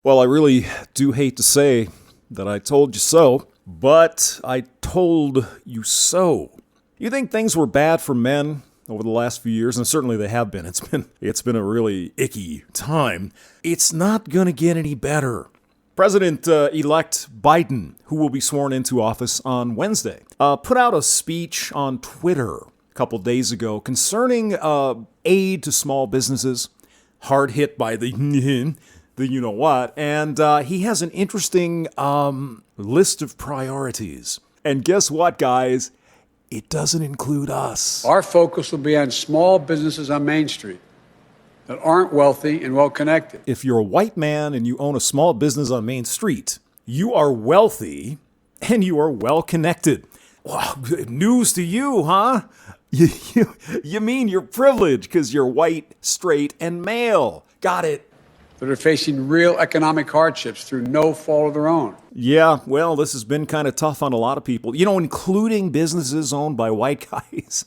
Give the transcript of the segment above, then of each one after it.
Well, I really do hate to say that I told you so, but I told you so. You think things were bad for men over the last few years, and certainly they have been. It's been a really icky time. It's not going to get any better. President-elect Biden, who will be sworn into office on Wednesday, put out a speech on Twitter a couple days ago concerning aid to small businesses, hard hit by the you-know-what, and he has an interesting list of priorities. And guess what, guys? It doesn't include us. Our focus will be on small businesses on Main Street that aren't wealthy and well-connected. If you're a white man and you own a small business on Main Street, you are wealthy and you are well-connected. Wow, news to you, huh? You mean you're privileged because you're white, straight, and male. Got it. That are facing real economic hardships through no fault of their own. Yeah, well, this has been kind of tough on a lot of people, including businesses owned by white guys.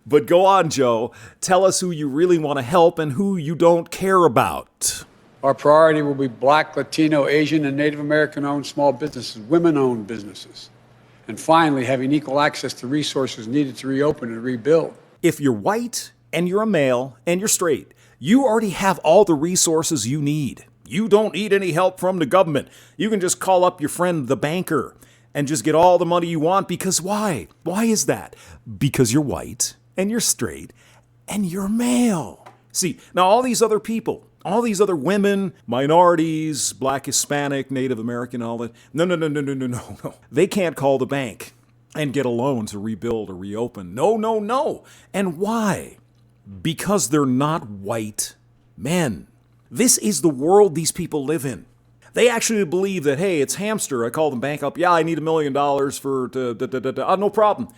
But go on, Joe. Tell us who you really want to help and who you don't care about. Our priority will be Black, Latino, Asian, and Native American-owned small businesses, women-owned businesses, and finally having equal access to resources needed to reopen and rebuild. If you're white and you're a male and you're straight, you already have all the resources you need. You don't need any help from the government. You can just call up your friend, the banker, and just get all the money you want. Because why? Why is that? Because you're white and you're straight and you're male. See, now all these other people, all these other women, minorities, Black, Hispanic, Native American, all that. No. They can't call the bank and get a loan to rebuild or reopen. No. And why? Because they're not white men. This is the world these people live in. They actually believe that, hey, it's hamster. I call the bank up. Yeah, I need $1 million for... no problem.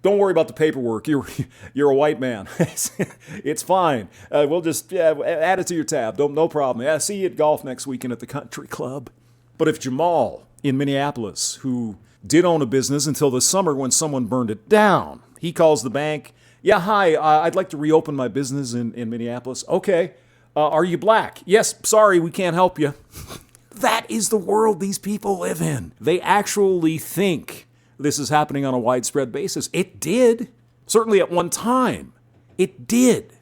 Don't worry about the paperwork. You're a white man. It's fine. We'll just add it to your tab. No problem. Yeah, see you at golf next weekend at the country club. But if Jamal in Minneapolis, who did own a business until this summer when someone burned it down, he calls the bank. Yeah, hi, I'd like to reopen my business in Minneapolis. Okay. Are you Black? Yes, sorry, we can't help you. That is the world these people live in. They actually think this is happening on a widespread basis. It did. Certainly at one time. It did.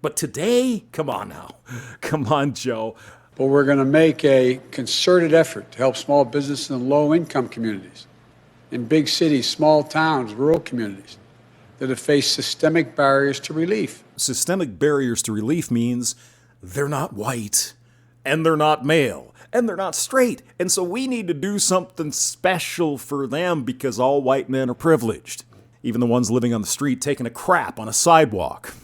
But today, come on now. Come on, Joe. But we're going to make a concerted effort to help small businesses in low-income communities, in big cities, small towns, rural communities, that have faced systemic barriers to relief. Systemic barriers to relief means they're not white, and they're not male, and they're not straight. And so we need to do something special for them because all white men are privileged. Even the ones living on the street taking a crap on a sidewalk.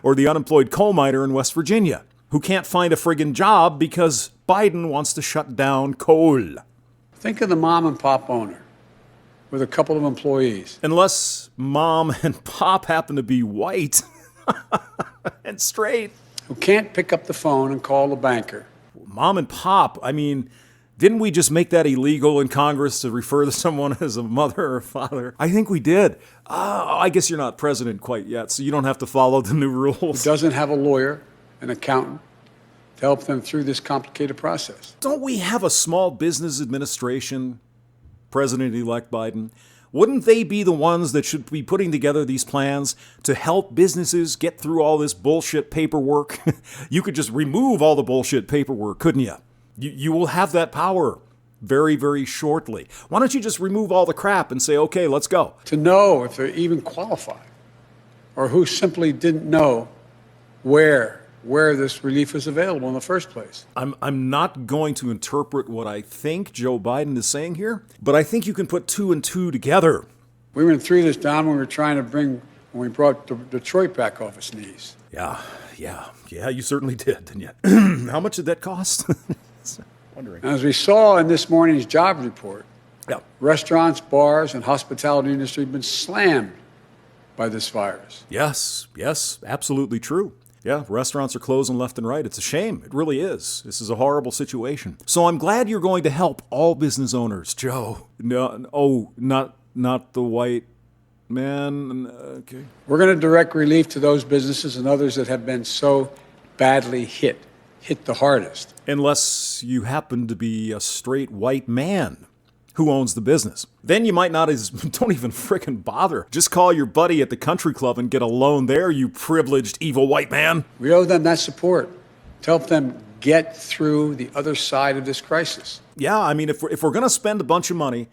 Or the unemployed coal miner in West Virginia who can't find a friggin' job because Biden wants to shut down coal. Think of the mom and pop owner with a couple of employees. Unless mom and pop happen to be white and straight. Who can't pick up the phone and call the banker. Mom and pop, didn't we just make that illegal in Congress to refer to someone as a mother or father? I think we did. I guess you're not president quite yet, so you don't have to follow the new rules. Who doesn't have a lawyer, an accountant, to help them through this complicated process. Don't we have a small business administration, President-elect Biden? Wouldn't they be the ones that should be putting together these plans to help businesses get through all this bullshit paperwork? You could just remove all the bullshit paperwork, couldn't you? You will have that power very, very shortly. Why don't you just remove all the crap and say, okay, let's go? To know if they're even qualified or who simply didn't know where this relief was available in the first place. I'm not going to interpret what I think Joe Biden is saying here, but I think you can put two and two together. We went through this, Don, when we brought Detroit back off its knees. Yeah, you certainly did, didn't you? How much did that cost? Wondering. As we saw in this morning's job report, yeah. Restaurants, bars, and hospitality industry have been slammed by this virus. Yes, absolutely true. Yeah, restaurants are closing left and right. It's a shame. It really is. This is a horrible situation. So I'm glad you're going to help all business owners, Joe. No, not the white man. Okay. We're going to direct relief to those businesses and others that have been so badly hit hit the hardest. Unless you happen to be a straight white man who owns the business. Then you might not don't even frickin' bother. Just call your buddy at the country club and get a loan there, you privileged evil white man. We owe them that support to help them get through the other side of this crisis. Yeah, I mean, if we're going to spend a bunch of money,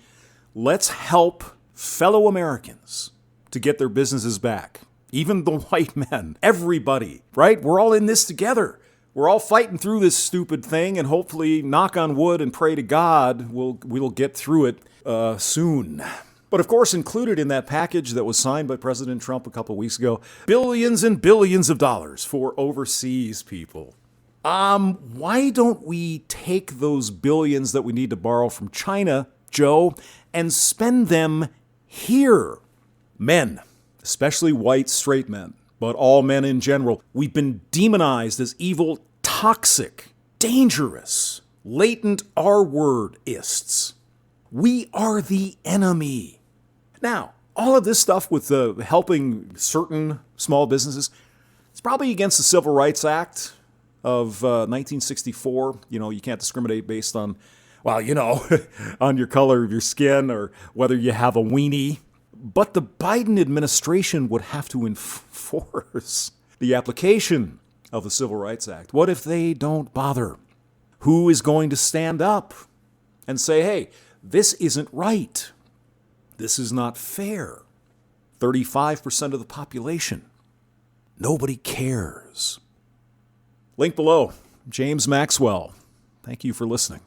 let's help fellow Americans to get their businesses back. Even the white men, everybody, right? We're all in this together. We're all fighting through this stupid thing, and hopefully, knock on wood and pray to God, we'll get through it soon. But of course, included in that package that was signed by President Trump a couple weeks ago, billions and billions of dollars for overseas people. Why don't we take those billions that we need to borrow from China, Joe, and spend them here? Men, especially white straight men, but all men in general, we've been demonized as evil, toxic, dangerous, latent R-word-ists. We are the enemy. Now, all of this stuff with helping certain small businesses, it's probably against the Civil Rights Act of 1964. You know, you can't discriminate based on, well, you know, on your color of your skin or whether you have a weenie. But the Biden administration would have to enforce the application of the Civil Rights Act. What if they don't bother? Who is going to stand up and say, hey, this isn't right? This is not fair. 35% of the population. Nobody cares. Link below. James Maxwell. Thank you for listening.